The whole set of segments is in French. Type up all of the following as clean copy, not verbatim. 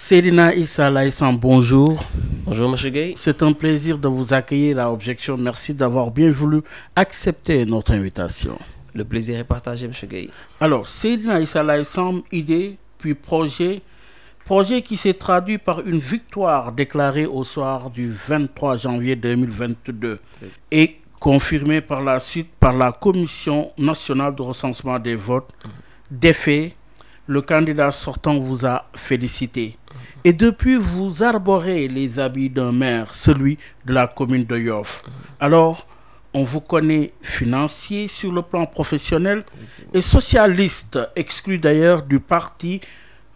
Seydina Issa Laye-Samb, bonjour. Bonjour Monsieur Gueye. C'est un plaisir de vous accueillir à Objection. Merci d'avoir bien voulu accepter notre invitation. Le plaisir est partagé, Monsieur Gueye. Alors, Seydina Issa Laye-Samb, idée puis projet qui s'est traduit par une victoire déclarée au soir du 23 janvier 2022 et confirmée par la suite par la Commission nationale de recensement des votes. Des faits, le candidat sortant vous a félicité. Et depuis, vous arborez les habits d'un maire, celui de la commune de Yoff. Alors, on vous connaît financier sur le plan professionnel et socialiste, exclu d'ailleurs du parti,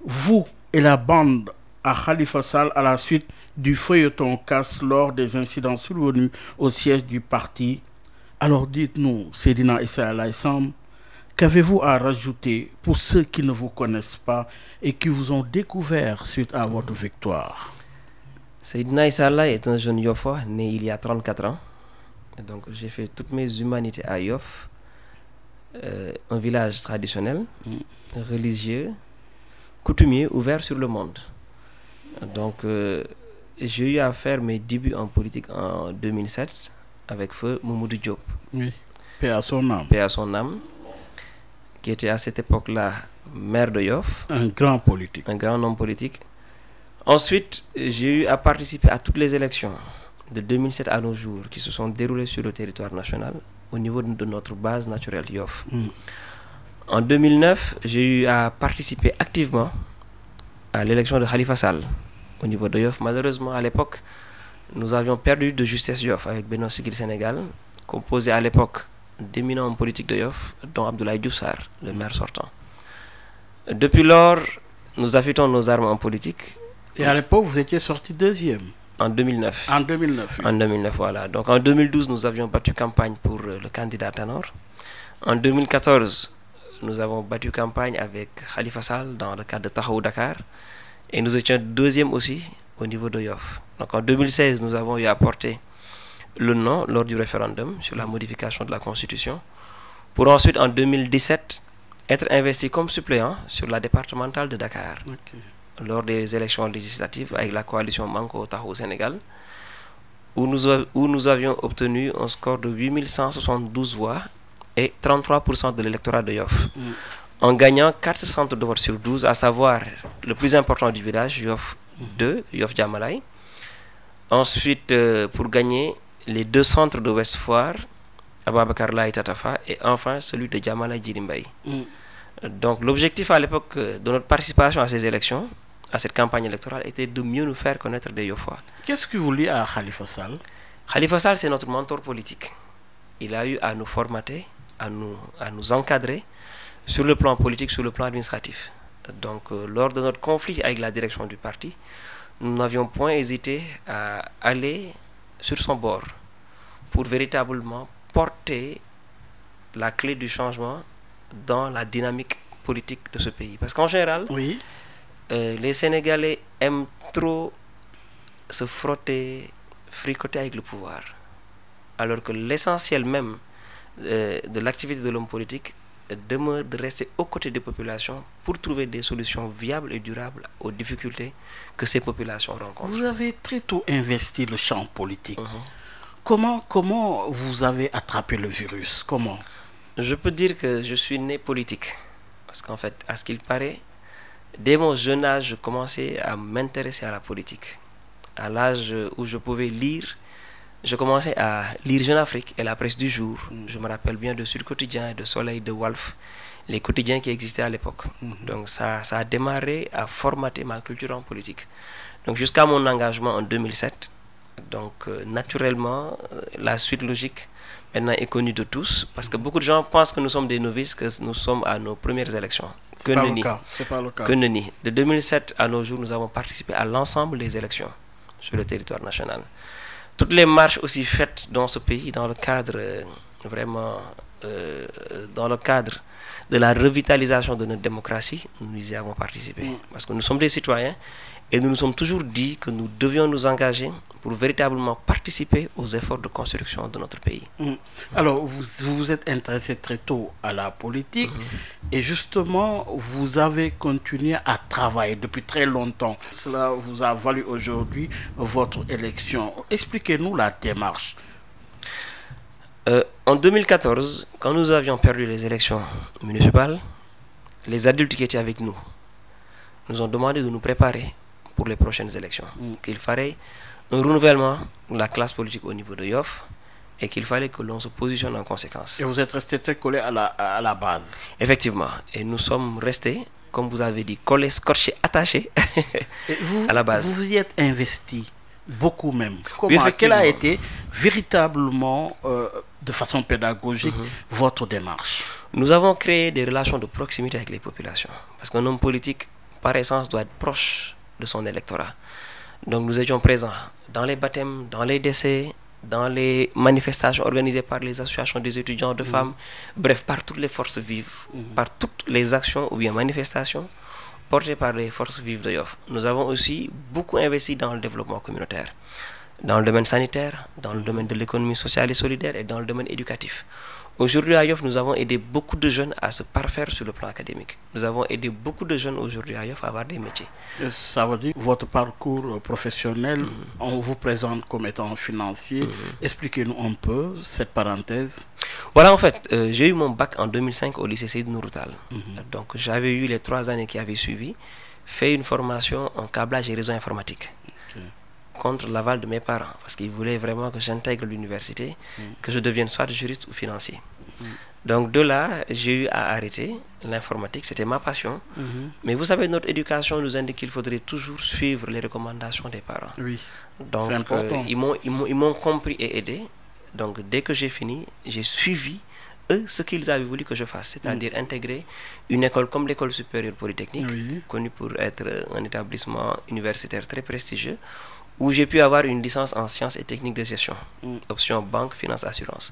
vous et la bande à Khalifa Sall à la suite du feuilleton casse lors des incidents survenus au siège du parti. Alors dites-nous, Seydina Issa Laye-Samb, qu'avez-vous à rajouter pour ceux qui ne vous connaissent pas et qui vous ont découvert suite à votre victoire? Seydina Issa Laye est un jeune Yoffois né il y a 34 ans. Et donc j'ai fait toutes mes humanités à Yoff, un village traditionnel, religieux, coutumier, ouvert sur le monde. Donc j'ai eu à faire mes débuts en politique en 2007 avec feu Mamadou Diop. Oui, paix à son âme. Paix à son âme, qui était à cette époque-là maire de Yoff. Un grand politique. Un grand homme politique. Ensuite, j'ai eu à participer à toutes les élections de 2007 à nos jours qui se sont déroulées sur le territoire national au niveau de notre base naturelle Yoff. En 2009, j'ai eu à participer activement à l'élection de Khalifa Sall au niveau de Yoff. Malheureusement, à l'époque, nous avions perdu de justesse Yoff avec Benno Siggil Sénégal, composé à l'époque d'éminents hommes politiques de Yoff, dont Abdoulaye Diouf Sarr, le maire sortant. Depuis lors, nous affûtons nos armes en politique. Et à l'époque, vous étiez sorti deuxième. En 2009. En 2009. Oui. En 2009, voilà. Donc en 2012, nous avions battu campagne pour le candidat Tanor. En 2014, nous avons battu campagne avec Khalifa Sall dans le cadre de Tahaou Dakar. Et nous étions deuxième aussi au niveau de Yoff. Donc en 2016, nous avons eu à porter le non lors du référendum sur la modification de la Constitution, pour ensuite en 2017 être investi comme suppléant sur la départementale de Dakar lors des élections législatives avec la coalition Manko Tahaou Sénégal, où nous avions obtenu un score de 8172 voix et 33% de l'électorat de Yoff, en gagnant 4 centres de vote sur 12, à savoir le plus important du village, Yoff 2, Yoff Djamalay. Ensuite, pour gagner les 2 centres de Ouest Foire, Ababakar Laye Tatafa, et enfin celui de Djamalay Djirimbaye. Donc l'objectif à l'époque de notre participation à ces élections, à cette campagne électorale, était de mieux nous faire connaître des Yoffois. Qu'est-ce qui vous lie à Khalifa Sall? Khalifa Sall, c'est notre mentor politique. Il a eu à nous formater, à nous encadrer sur le plan politique, sur le plan administratif. Donc lors de notre conflit avec la direction du parti, nous n'avions point hésité à aller sur son bord pour véritablement porter la clé du changement dans la dynamique politique de ce pays. Parce qu'en général, les Sénégalais aiment trop se frotter, fricoter avec le pouvoir. Alors que l'essentiel même de l'activité de l'homme politique demeure de rester aux côtés des populations pour trouver des solutions viables et durables aux difficultés que ces populations rencontrent. Vous avez très tôt investi le champ politique. Comment vous avez attrapé le virus? Comment? Je peux dire que je suis né politique. Parce qu'en fait, à ce qu'il paraît, dès mon jeune âge, je commençais à m'intéresser à la politique. À l'âge où je pouvais lire, je commençais à lire Jeune Afrique et la presse du jour. Je me rappelle bien de Sud Quotidien, de Soleil, de Walf, les quotidiens qui existaient à l'époque. Donc ça a démarré à formater ma culture en politique. Donc jusqu'à mon engagement en 2007. Donc naturellement, la suite logique maintenant est connue de tous, parce que beaucoup de gens pensent que nous sommes des novices, que nous sommes à nos premières élections. C'est pas le cas. C'est pas le cas. Que nenni. De 2007 à nos jours, nous avons participé à l'ensemble des élections sur le territoire national. Toutes les marches aussi faites dans ce pays, dans le cadre vraiment dans le cadre de la revitalisation de notre démocratie, nous y avons participé. Parce que nous sommes des citoyens et nous nous sommes toujours dit que nous devions nous engager pour véritablement participer aux efforts de construction de notre pays. Alors, vous vous êtes intéressé très tôt à la politique et justement, vous avez continué à travailler depuis très longtemps. Cela vous a valu aujourd'hui votre élection. Expliquez-nous la démarche. En 2014, quand nous avions perdu les élections municipales, les adultes qui étaient avec nous nous ont demandé de nous préparer pour les prochaines élections. Qu'il fallait un renouvellement de la classe politique au niveau de Yoff et qu'il fallait que l'on se positionne en conséquence. Et vous êtes resté très collé à la base. Effectivement. Et nous sommes restés, comme vous avez dit, collés, scotchés, attachés à la base. Vous y êtes investi, beaucoup même. Comment, quelle a été véritablement, de façon pédagogique, votre démarche? Nous avons créé des relations de proximité avec les populations. Parce qu'un homme politique, par essence, doit être proche de son électorat. Donc nous étions présents dans les baptêmes, dans les décès, dans les manifestations organisées par les associations des étudiants de femmes, bref, par toutes les forces vives, par toutes les actions ou bien manifestations portées par les forces vives de Yoff. Nous avons aussi beaucoup investi dans le développement communautaire, dans le domaine sanitaire, dans le domaine de l'économie sociale et solidaire et dans le domaine éducatif. Aujourd'hui à Yoff, nous avons aidé beaucoup de jeunes à se parfaire sur le plan académique. Nous avons aidé beaucoup de jeunes aujourd'hui à Yoff à avoir des métiers. Ça veut dire votre parcours professionnel, on vous présente comme étant financier. Expliquez-nous un peu cette parenthèse. Voilà, en fait, j'ai eu mon bac en 2005 au lycée Seydou Nourou Tall. Donc j'avais eu les 3 années qui avaient suivi, fait une formation en câblage et réseau informatique. Contre l'aval de mes parents, parce qu'ils voulaient vraiment que j'intègre l'université, que je devienne soit juriste ou financier. Donc de là, j'ai eu à arrêter l'informatique, c'était ma passion. Mais vous savez, notre éducation nous indique qu'il faudrait toujours suivre les recommandations des parents. Oui, donc c'est important. Ils m'ont compris et aidé. Donc dès que j'ai fini, j'ai suivi eux ce qu'ils avaient voulu que je fasse, c'est-à-dire intégrer une école comme l'école supérieure polytechnique, connue pour être un établissement universitaire très prestigieux, où j'ai pu avoir une licence en sciences et techniques de gestion, option banque, finance, assurance.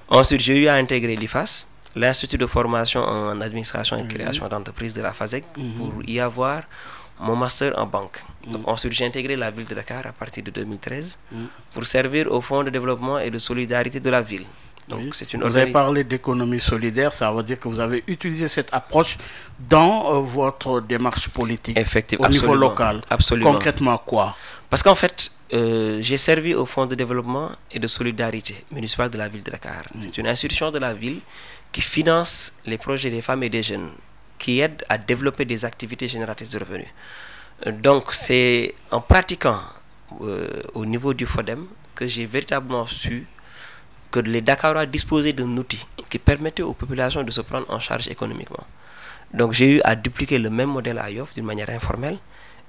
Ensuite, j'ai eu à intégrer l'IFAS, l'Institut de formation en administration et création d'entreprise de la FASEG, pour y avoir mon master en banque. Donc, ensuite, j'ai intégré la ville de Dakar à partir de 2013 pour servir au Fonds de développement et de solidarité de la ville. Donc, c'est une vous avez parlé d'économie solidaire, ça veut dire que vous avez utilisé cette approche dans votre démarche politique. Effectivement, au niveau local. Absolument. Concrètement quoi? Parce qu'en fait, j'ai servi au Fonds de développement et de solidarité municipal de la ville de Dakar. C'est une institution de la ville qui finance les projets des femmes et des jeunes, qui aide à développer des activités génératrices de revenus. Donc, c'est en pratiquant au niveau du FODEM que j'ai véritablement su que les Dakarois disposaient d'un outil qui permettait aux populations de se prendre en charge économiquement. Donc j'ai eu à dupliquer le même modèle à Yoff d'une manière informelle.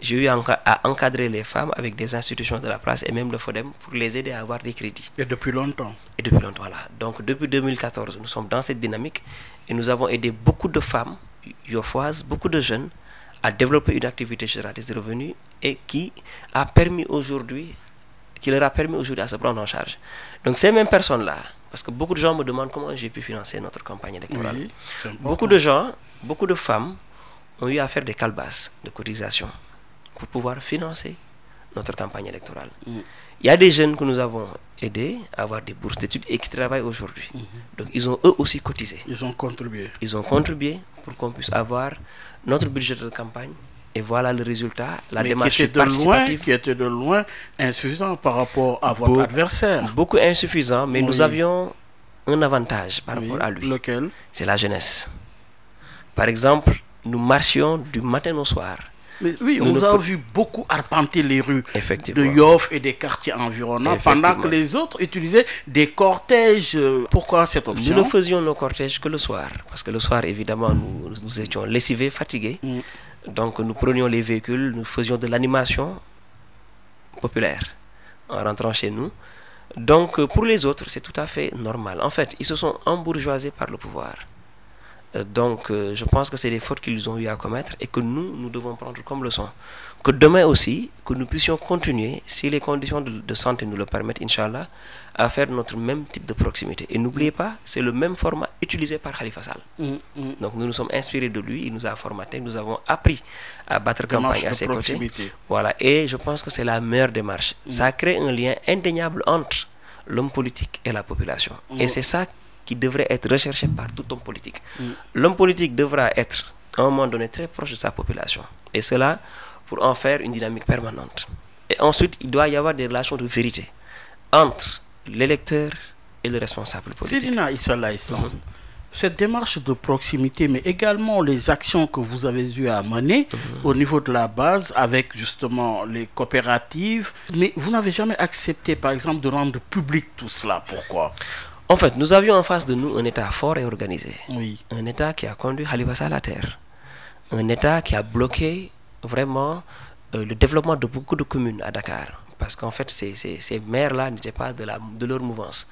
J'ai eu à encadrer les femmes avec des institutions de la place et même le FODEM pour les aider à avoir des crédits. Et depuis longtemps. Et depuis longtemps, voilà. Donc depuis 2014, nous sommes dans cette dynamique et nous avons aidé beaucoup de femmes yoffoises, beaucoup de jeunes à développer une activité génératrice de revenus et qui leur a permis aujourd'hui à se prendre en charge. Donc ces mêmes personnes-là, parce que beaucoup de gens me demandent comment j'ai pu financer notre campagne électorale. Oui, beaucoup de gens, beaucoup de femmes ont eu à faire des calebasses de cotisation pour pouvoir financer notre campagne électorale. Il y a des jeunes que nous avons aidés à avoir des bourses d'études et qui travaillent aujourd'hui. Donc ils ont eux aussi cotisé. Ils ont contribué. Ils ont contribué pour qu'on puisse avoir notre budget de campagne. Et voilà le résultat, la démarche participative. Qui était de loin insuffisant par rapport à votre adversaire. Beaucoup insuffisant, mais nous avions un avantage par rapport à lui. Lequel? C'est la jeunesse. Par exemple, nous marchions du matin au soir. Mais oui, on vous a vu beaucoup arpenter les rues de Yoff et des quartiers environnants pendant que les autres utilisaient des cortèges. Pourquoi cette option? Nous ne faisions nos cortèges que le soir. Parce que le soir, évidemment, nous étions lessivés, fatigués. Donc nous prenions les véhicules, nous faisions de l'animation populaire en rentrant chez nous. Donc pour les autres, c'est tout à fait normal. En fait, ils se sont embourgeoisés par le pouvoir. Donc, je pense que c'est des fautes qu'ils ont eu à commettre et que nous devons prendre comme leçon. Que demain aussi, que nous puissions continuer, si les conditions de santé nous le permettent, Inch'Allah, à faire notre même type de proximité. Et n'oubliez pas, c'est le même format utilisé par Khalifa Sall. Donc, nous nous sommes inspirés de lui, il nous a formaté, nous avons appris à battre campagne à ses côtés. Voilà, et je pense que c'est la meilleure démarche. Ça crée un lien indéniable entre l'homme politique et la population. Et c'est ça qui devrait être recherché par tout homme politique. L'homme politique devra être, à un moment donné, très proche de sa population. Et cela pour en faire une dynamique permanente. Et ensuite, il doit y avoir des relations de vérité entre l'électeur et le responsable politique. Seydina Issa Laye Samb, cette démarche de proximité, mais également les actions que vous avez eu à mener au niveau de la base avec justement les coopératives, mais vous n'avez jamais accepté, par exemple, de rendre public tout cela. Pourquoi? En fait, nous avions en face de nous un État fort et organisé. Oui. Un État qui a conduit Khalifa Sall à terre. Un État qui a bloqué vraiment le développement de beaucoup de communes à Dakar. Parce qu'en fait, ces maires-là n'étaient pas de leur mouvance.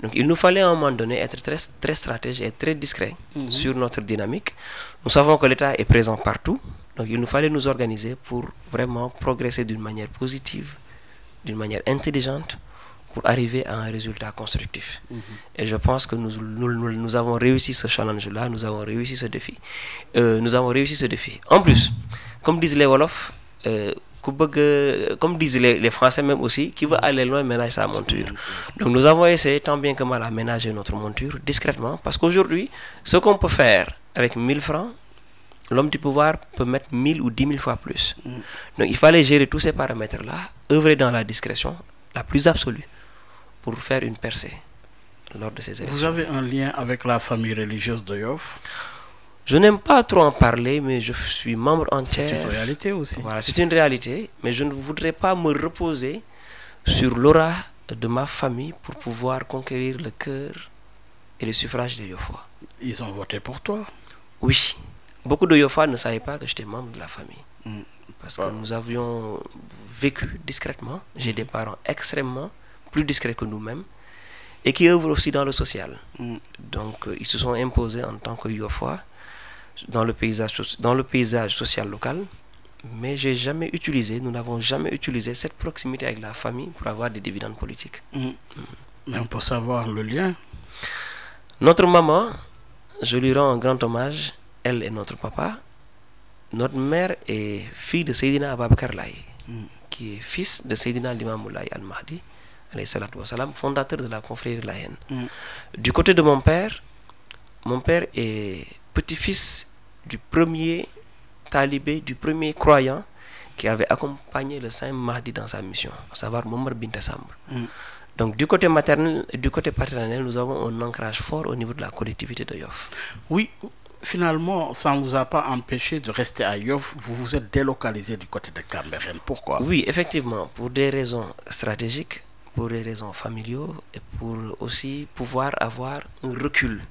Donc, il nous fallait à un moment donné être très stratège et très discret sur notre dynamique. Nous savons que l'État est présent partout. Donc, il nous fallait nous organiser pour vraiment progresser d'une manière positive, d'une manière intelligente, pour arriver à un résultat constructif. Et je pense que nous avons réussi ce challenge-là, nous avons réussi ce défi. En plus, comme disent les Wolofs, comme disent les Français même aussi, qui veut aller loin ménage sa monture. Donc nous avons essayé tant bien que mal à ménager notre monture discrètement, parce qu'aujourd'hui, ce qu'on peut faire avec 1000 francs, l'homme du pouvoir peut mettre 1000 ou 10 000 fois plus. Donc il fallait gérer tous ces paramètres-là, œuvrer dans la discrétion la plus absolue, pour faire une percée lors de ces élections. Vous avez un lien avec la famille religieuse de Yoff? Je n'aime pas trop en parler, mais je suis membre entier. C'est une réalité aussi. Voilà, c'est une réalité, mais je ne voudrais pas me reposer sur l'aura de ma famille pour pouvoir conquérir le cœur et le suffrage des Yoffois. Ils ont voté pour toi? Oui. Beaucoup de Yoffois ne savaient pas que j'étais membre de la famille. Parce que nous avions vécu discrètement. J'ai des parents extrêmement plus discrets que nous-mêmes et qui œuvrent aussi dans le social. Donc ils se sont imposés en tant que Yoffois dans le paysage social local, mais nous n'avons jamais utilisé cette proximité avec la famille pour avoir des dividendes politiques. Mais on peut savoir le lien. Notre maman, je lui rends un grand hommage, elle et notre papa. Notre mère est fille de Seydina Ababakar Laye, qui est fils de Seydina Limamou Laye Al-Mahdi, fondateur de la confrérie layène. Du côté de mon père est petit-fils du premier talibé, du premier croyant qui avait accompagné le Saint Mahdi dans sa mission, à savoir Momar Binta Samb. Donc du côté maternel et du côté paternel, nous avons un ancrage fort au niveau de la collectivité de Yoff. Oui, finalement, ça ne vous a pas empêché de rester à Yoff. Vous vous êtes délocalisé du côté de Cambérène. Pourquoi? Oui, effectivement, pour des raisons stratégiques, pour des raisons familiaux et pour aussi pouvoir avoir un recul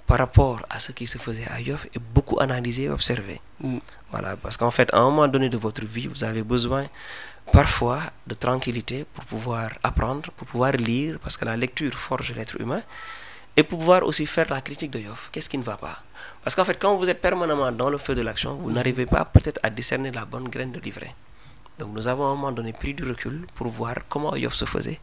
par rapport à ce qui se faisait à Yoff et beaucoup analyser et observer. Voilà, parce qu'en fait, à un moment donné de votre vie, vous avez besoin parfois de tranquillité pour pouvoir apprendre, pour pouvoir lire, parce que la lecture forge l'être humain, et pour pouvoir aussi faire la critique de Yoff. Qu'est-ce qui ne va pas? Parce qu'en fait, quand vous êtes permanemment dans le feu de l'action, vous n'arrivez pas peut-être à discerner la bonne graine de l'ivraie. Donc nous avons à un moment donné pris du recul pour voir comment Yoff se faisait,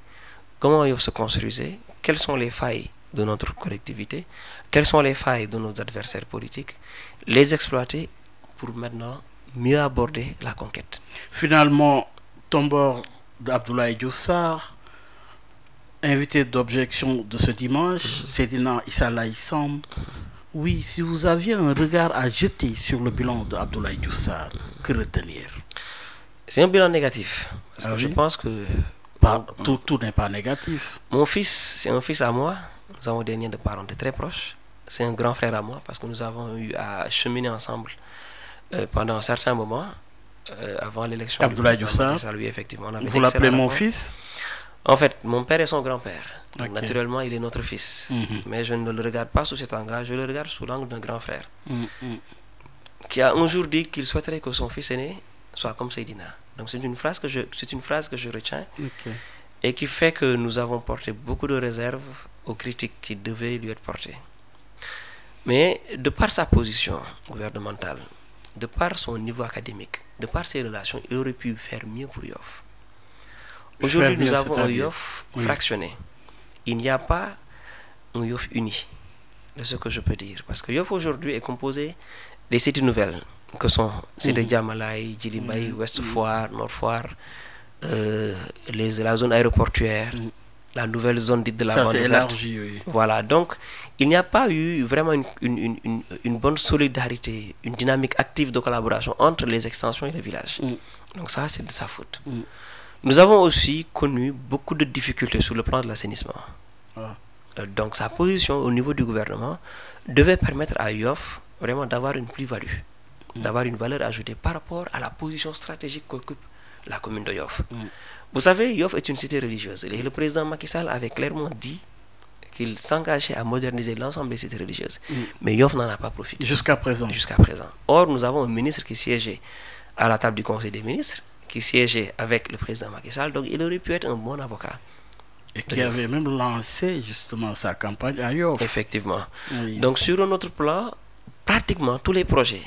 comment Yoff se construisait, quelles sont les failles de notre collectivité, quelles sont les failles de nos adversaires politiques, les exploiter pour maintenant mieux aborder la conquête. Finalement, tombeur d'Abdoulaye Diouf Sarr, invité d'objection de ce dimanche, Seydina Issa Laye Samb. Oui, si vous aviez un regard à jeter sur le bilan d'Abdoulaye Diouf Sarr, que retenir? C'est un bilan négatif. Parce que je pense que tout n'est pas négatif. Mon fils, c'est un fils à moi. Nous avons des liens de parenté très proches. C'est un grand frère à moi parce que nous avons eu à cheminer ensemble pendant un certain moment avant l'élection. Abdoulaye Diouf Sarr, oui, effectivement. vous l'appelez mon fils? En fait, mon père est son grand-père. Okay. Naturellement, il est notre fils. Mais je ne le regarde pas sous cet angle-là, je le regarde sous l'angle d'un grand frère. Qui a un jour dit qu'il souhaiterait que son fils aîné soit comme Seydina. Donc c'est une phrase que je retiens et qui fait que nous avons porté beaucoup de réserves aux critiques qui devaient lui être portées. Mais de par sa position gouvernementale, de par son niveau académique, de par ses relations, il aurait pu faire mieux pour Yoff. Aujourd'hui, nous avons un Yoff fractionné. Il n'y a pas un Yoff uni, de ce que je peux dire. Parce que Yoff aujourd'hui est composé des cités nouvelles, que sont Cité Diamalaye, Djilimbay, Ouest Foire, Nord Foire, la zone aéroportuaire, la nouvelle zone dite de la bande verte. Oui. Voilà, donc il n'y a pas eu vraiment une bonne solidarité, une dynamique active de collaboration entre les extensions et les villages. Donc ça, c'est de sa faute. Nous avons aussi connu beaucoup de difficultés sur le plan de l'assainissement. Donc sa position au niveau du gouvernement devait permettre à Yoff vraiment d'avoir une plus-value, d'avoir une valeur ajoutée par rapport à la position stratégique qu'occupe la commune de Yoff. Vous savez, Yoff est une cité religieuse et le président Macky Sall avait clairement dit qu'il s'engageait à moderniser l'ensemble des cités religieuses. Mais Yoff n'en a pas profité. Jusqu'à présent. Jusqu'à présent. Or, nous avons un ministre qui siégeait à la table du Conseil des ministres, qui siégeait avec le président Macky Sall, donc il aurait pu être un bon avocat. Et qui avait même lancé justement sa campagne à Yoff. Effectivement. Donc sur un autre plan, pratiquement tous les projets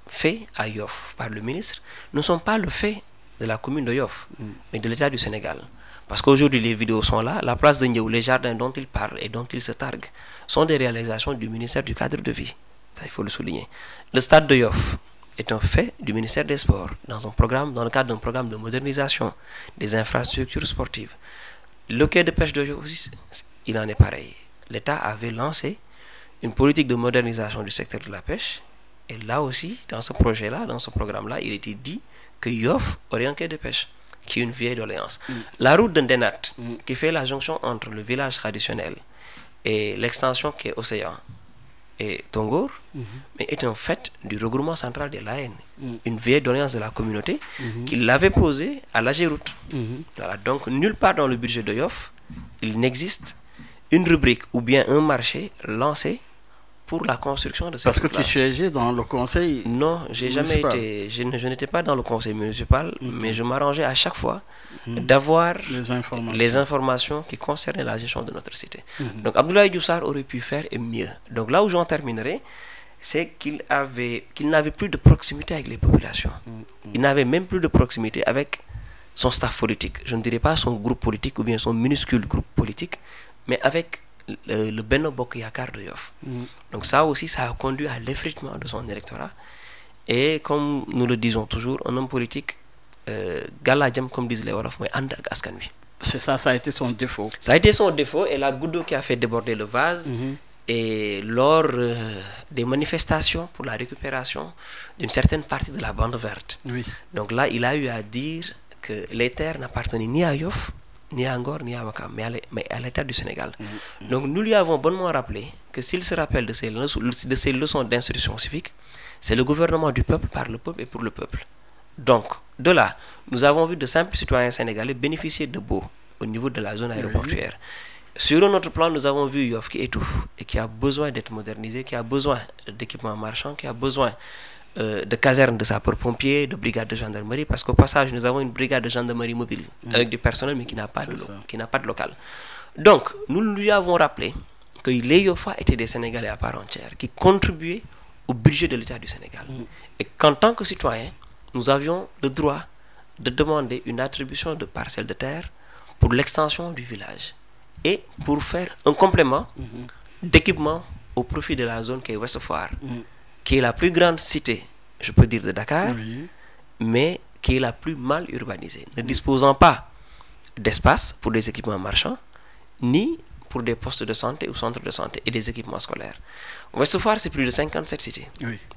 faits à Yoff par le ministre ne sont pas le fait de la commune de Yoff, mais de l'État du Sénégal. Parce qu'aujourd'hui, les vidéos sont là, la place de Ndiaou, les jardins dont il parle et dont il se targue, sont des réalisations du ministère du cadre de vie. Ça, il faut le souligner. Le stade de Yoff est un fait du ministère des Sports, dans le cadre d'un programme de modernisation des infrastructures sportives. Le quai de pêche de Yoff aussi, il en est pareil. L'État avait lancé une politique de modernisation du secteur de la pêche. Et là aussi, dans ce projet-là, dans ce programme-là, il était dit que Yoff aurait un quai de pêche, qui est une vieille doléance. La route de Ndenat, qui fait la jonction entre le village traditionnel et l'extension qui est Océan et Tongor, mais est un fait du regroupement central de l'AN, une vieille doléance de la communauté qu'il avait posée à l'AGEROUTE. Voilà, donc nulle part dans le budget de Yoff, il n'existe une rubrique ou bien un marché lancé pour la construction de cette Parce que tu siégeais dans le conseil. Non, j'ai jamais été. Je n'étais pas dans le conseil municipal, mais je m'arrangeais à chaque fois d'avoir les informations qui concernaient la gestion de notre cité. Donc Abdoulaye Diouf Sarr aurait pu faire mieux. Donc là où j'en terminerai, c'est qu'il n'avait plus de proximité avec les populations. Il n'avait même plus de proximité avec son staff politique. Je ne dirais pas son groupe politique ou bien son minuscule groupe politique, mais avec le Benno Bokk Yakaar de Yoff. Donc ça aussi, ça a conduit à l'effritement de son électorat. Et comme nous le disons toujours, un homme politique, galadjam comme disent les Wolof, mais and ak askan wi. C'est ça, ça a été son défaut. Ça a été son défaut et la goutte d'eau qui a fait déborder le vase. Et lors des manifestations pour la récupération d'une certaine partie de la bande verte. Donc là, il a eu à dire que les terres n'appartenaient ni à Yoff, ni à Ngor, ni à Ouakam, mais à l'État du Sénégal. Donc nous lui avons bonnement rappelé que s'il se rappelle de ces leçons d'instruction civique, c'est le gouvernement du peuple, par le peuple et pour le peuple. Donc, de là, nous avons vu de simples citoyens sénégalais bénéficier de baux au niveau de la zone aéroportuaire. Sur un autre plan, nous avons vu Yoff qui étouffe et qui a besoin d'être modernisé, qui a besoin d'équipements marchands, qui a besoin de casernes de sapeurs-pompiers, de brigades de gendarmerie, parce qu'au passage, nous avons une brigade de gendarmerie mobile avec du personnel, mais qui n'a pas de local. Donc, nous lui avons rappelé que les Yoffois étaient des Sénégalais à part entière, qui contribuaient au budget de l'État du Sénégal. Et qu'en tant que citoyens, nous avions le droit de demander une attribution de parcelles de terre pour l'extension du village et pour faire un complément d'équipement au profit de la zone qui est Ouest Foire, qui est la plus grande cité, je peux dire, de Dakar, mais qui est la plus mal urbanisée, ne disposant pas d'espace pour des équipements marchands, ni pour des postes de santé ou centres de santé et des équipements scolaires. Ouest Foire, c'est plus de 57 cités,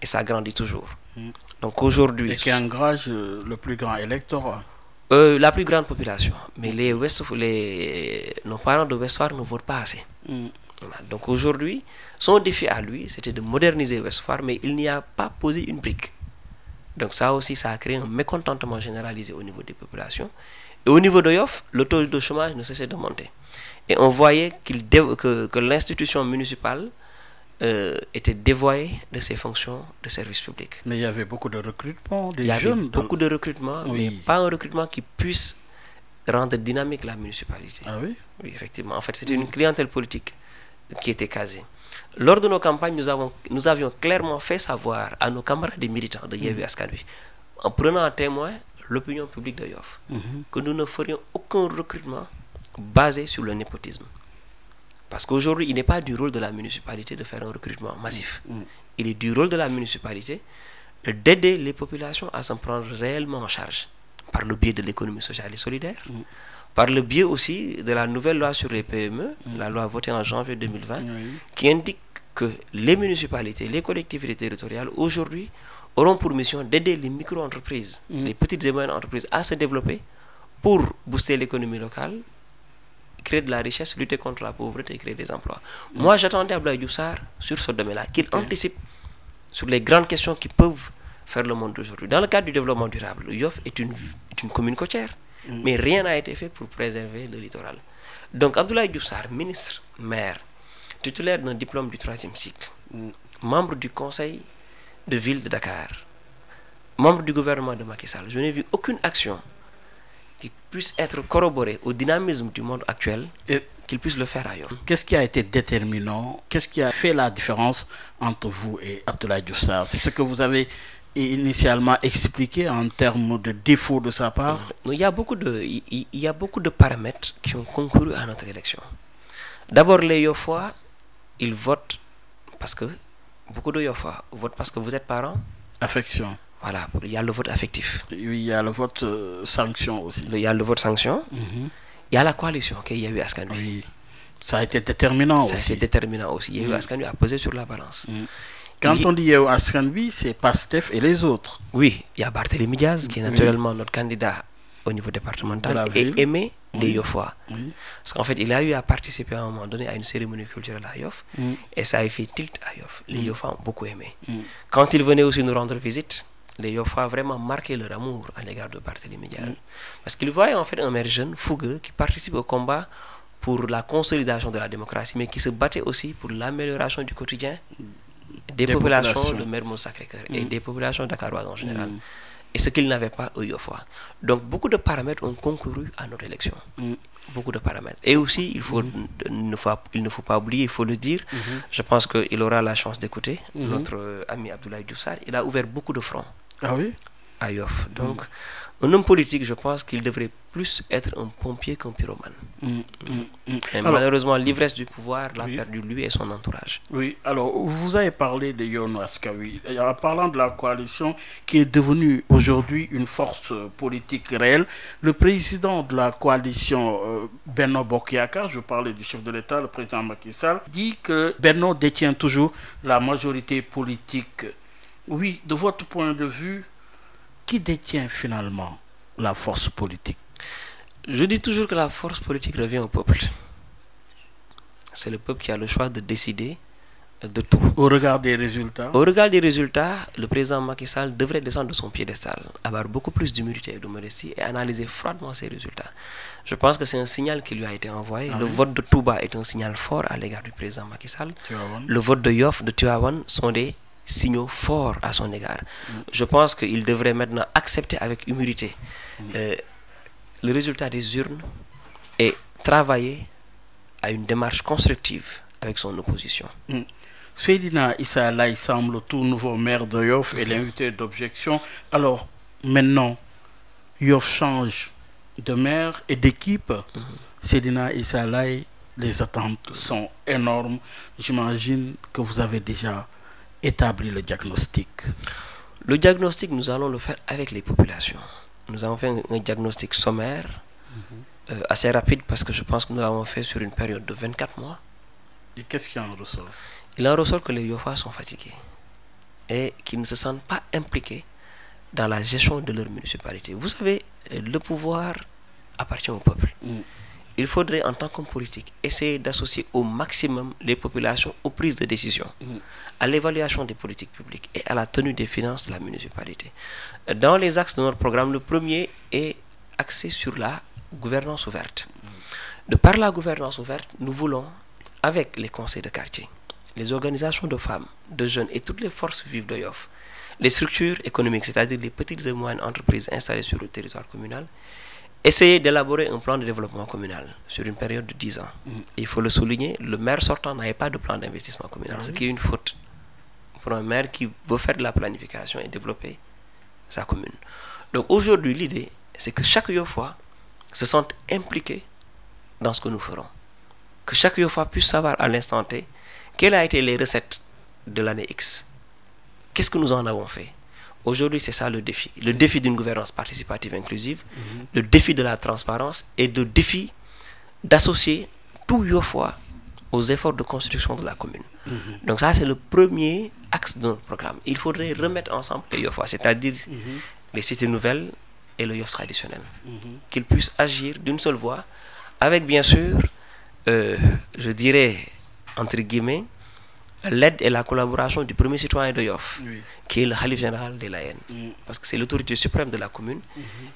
et ça grandit toujours. Donc aujourd'hui... Et qui engage le plus grand électorat. La plus grande population, mais nos parents de Ouest Foire ne votent pas assez. Voilà. Donc aujourd'hui, son défi à lui, c'était de moderniser Ouest Foire, mais il n'y a pas posé une brique. Donc ça aussi, ça a créé un mécontentement généralisé au niveau des populations. Et au niveau de Yoff, le taux de chômage ne cessait de monter. Et on voyait que l'institution municipale était dévoyée de ses fonctions de service public. Mais il y avait beaucoup de recrutement des jeunes. Il y avait beaucoup de recrutement, mais pas un recrutement qui puisse rendre dynamique la municipalité. Ah oui? Oui, effectivement. En fait, c'était une clientèle politique qui étaient casés. Lors de nos campagnes, nous avions clairement fait savoir à nos camarades et militants de Yewwi Askan Wi, en prenant en témoin l'opinion publique de Yoff, que nous ne ferions aucun recrutement basé sur le népotisme. Parce qu'aujourd'hui, il n'est pas du rôle de la municipalité de faire un recrutement massif. Il est du rôle de la municipalité d'aider les populations à s'en prendre réellement en charge, par le biais de l'économie sociale et solidaire, par le biais aussi de la nouvelle loi sur les PME, la loi votée en janvier 2020, qui indique que les municipalités, les collectivités territoriales, aujourd'hui, auront pour mission d'aider les micro-entreprises, les petites et moyennes entreprises à se développer pour booster l'économie locale, créer de la richesse, lutter contre la pauvreté et créer des emplois. Moi, j'attendais Abdoulaye Diouf Sarr sur ce domaine-là, qu'il anticipe sur les grandes questions qui peuvent faire le monde d'aujourd'hui. Dans le cadre du développement durable, Yoff est une commune côtière, mais rien n'a été fait pour préserver le littoral. Donc Abdoulaye Diouf Sarr, ministre, maire, titulaire d'un diplôme du 3e cycle, membre du conseil de ville de Dakar, membre du gouvernement de Macky Sall, je n'ai vu aucune action qui puisse être corroborée au dynamisme du monde actuel, qu'il puisse le faire ailleurs. Qu'est-ce qui a été déterminant? Qu'est-ce qui a fait la différence entre vous et Abdoulaye Diouf Sarr? C'est ce que vous avez initialement expliqué en termes de défaut de sa part? Il y a beaucoup de paramètres qui ont concouru à notre élection. D'abord, les Yoffois, ils votent parce que, beaucoup de Yoffois votent parce que vous êtes parents. Affection. Voilà, il y a le vote affectif. Oui, il y a le vote sanction aussi. Il y a le vote sanction. Il y a la coalition qu'il y a eu à Askan Wi. Oui, ça a été déterminant aussi. Ça a été déterminant aussi. Il y a eu Askan Wi à peser sur la balance. Quand on dit Yewwi Askan Wi, c'est Pastef et les autres. Oui, il y a Barthélémy Diaz qui est naturellement notre candidat au niveau départemental et aimé des Yoffois. Parce qu'en fait, il a eu à participer à un moment donné à une cérémonie culturelle à Yoff et ça a fait tilt à Yoff. Les Yoffois ont beaucoup aimé. Quand il venait aussi nous rendre visite, les Yoffois vraiment marqué leur amour à l'égard de Barthélémy Diaz. Parce qu'ils voyaient en fait un maire jeune, fougueux, qui participe au combat pour la consolidation de la démocratie, mais qui se battait aussi pour l'amélioration du quotidien des populations de Mermoz Sacré-Cœur et des populations dakaroises en général. Et ce qu'ils n'avaient pas aux Yoffois. Donc beaucoup de paramètres ont concouru à notre élection. Beaucoup de paramètres. Et aussi, il ne faut pas oublier, il faut le dire, je pense qu'il aura la chance d'écouter notre ami Abdoulaye Diouf Sarr. Il a ouvert beaucoup de fronts. Ah oui? À Yoff. Donc, un homme politique, je pense qu'il devrait plus être un pompier qu'un pyromane. Et malheureusement, l'ivresse du pouvoir l'a perdu lui et son entourage. Oui, alors vous avez parlé de Yewwi Askan Wi. En parlant de la coalition qui est devenue aujourd'hui une force politique réelle, le président de la coalition Benno Bokk Yakaar, je parlais du chef de l'État, le président Macky Sall, dit que Benno détient toujours la majorité politique. Oui, de votre point de vue, qui détient finalement la force politique? Je dis toujours que la force politique revient au peuple. C'est le peuple qui a le choix de décider de tout. Au regard des résultats? Au regard des résultats, le président Macky Sall devrait descendre de son piédestal, avoir beaucoup plus d'humilité et de modestie et analyser froidement ses résultats. Je pense que c'est un signal qui lui a été envoyé. Le vote de Touba est un signal fort à l'égard du président Macky Sall. Le vote de Yoff, de Tivaouane sont des signaux forts à son égard. Je pense qu'il devrait maintenant accepter avec humilité le résultat des urnes et travailler à une démarche constructive avec son opposition. Seydina Issa Laye semble tout nouveau maire de Yoff et l'invité d'objection. Alors maintenant, Yoff change de maire et d'équipe. Seydina Issa Laye, les attentes sont énormes. J'imagine que vous avez déjà établi le diagnostic. Le diagnostic, nous allons le faire avec les populations. Nous avons fait un diagnostic sommaire, assez rapide parce que je pense que nous l'avons fait sur une période de 24 mois. Et qu'est-ce qui en ressort? Il en ressort que les Yoffois sont fatigués et qu'ils ne se sentent pas impliqués dans la gestion de leur municipalité. Vous savez, le pouvoir appartient au peuple. Il faudrait, en tant qu'homme politique, essayer d'associer au maximum les populations aux prises de décision, à l'évaluation des politiques publiques et à la tenue des finances de la municipalité. Dans les axes de notre programme, le premier est axé sur la gouvernance ouverte. De par la gouvernance ouverte, nous voulons, avec les conseils de quartier, les organisations de femmes, de jeunes et toutes les forces vives de Yoff, les structures économiques, c'est-à-dire les petites et moyennes entreprises installées sur le territoire communal, essayer d'élaborer un plan de développement communal sur une période de 10 ans. Il faut le souligner, le maire sortant n'avait pas de plan d'investissement communal, ce qui est une faute pour un maire qui veut faire de la planification et développer sa commune. Donc aujourd'hui, l'idée, c'est que chaque Yofois se sente impliqué dans ce que nous ferons. Que chaque Yofois puisse savoir à l'instant T quelles ont été les recettes de l'année X. Qu'est-ce que nous en avons fait? Aujourd'hui, c'est ça le défi. Le défi d'une gouvernance participative inclusive, le défi de la transparence et le défi d'associer tout Yofois aux efforts de construction de la commune. Donc ça, c'est le premier axe de notre programme. Il faudrait remettre ensemble les Yofois, c'est-à-dire les cités nouvelles et le Yof traditionnel. Qu'ils puissent agir d'une seule voix, avec bien sûr, je dirais, entre guillemets, l'aide et la collaboration du premier citoyen de Yoff, qui est le Khalif général des Layènes. Parce que c'est l'autorité suprême de la commune.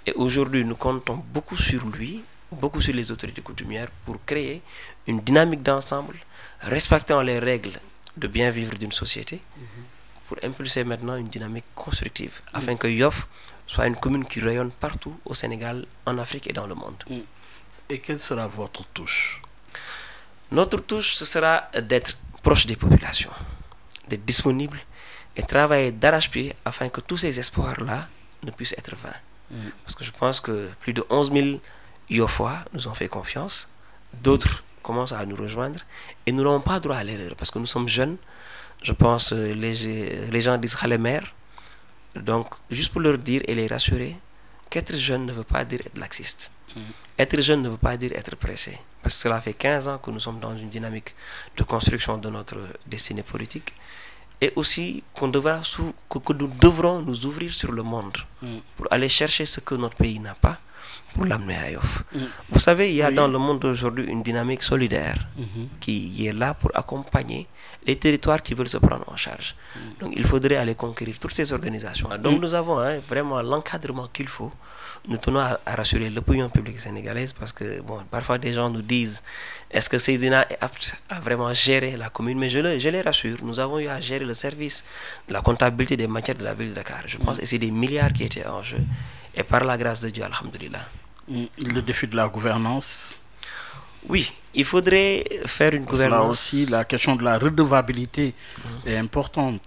Et aujourd'hui, nous comptons beaucoup sur lui, beaucoup sur les autorités coutumières pour créer une dynamique d'ensemble, respectant les règles de bien vivre d'une société, pour impulser maintenant une dynamique constructive, afin que Yoff soit une commune qui rayonne partout au Sénégal, en Afrique et dans le monde. Et quelle sera votre touche? Notre touche, ce sera d'être proche des populations, d'être disponible et travailler d'arrache-pied afin que tous ces espoirs-là ne puissent être vains. Parce que je pense que plus de 11 000 Yofois nous ont fait confiance, d'autres commencent à nous rejoindre et nous n'avons pas droit à l'erreur parce que nous sommes jeunes. Je pense les gens disent Khalémer. Donc, juste pour leur dire et les rassurer qu'être jeune ne veut pas dire être laxiste. Être jeune ne veut pas dire être pressé. Parce que cela fait 15 ans que nous sommes dans une dynamique de construction de notre destinée politique. Et aussi que nous devrons nous ouvrir sur le monde pour aller chercher ce que notre pays n'a pas pour l'amener à Yoff. Vous savez, il y a dans le monde d'aujourd'hui une dynamique solidaire qui est là pour accompagner les territoires qui veulent se prendre en charge. Donc il faudrait aller conquérir toutes ces organisations. Donc nous avons vraiment l'encadrement qu'il faut. Nous tenons à rassurer l'opinion publique sénégalaise parce que bon, parfois des gens nous disent est-ce que Seydina est apte à vraiment gérer la commune, mais je les rassure, nous avons eu à gérer le service de la comptabilité des matières de la ville de Dakar. Je pense que c'est des milliards qui étaient en jeu et par la grâce de Dieu, alhamdoulilah. Le défi de la gouvernance. Oui, il faudrait faire une gouvernance. Là aussi, la question de la redevabilité est importante.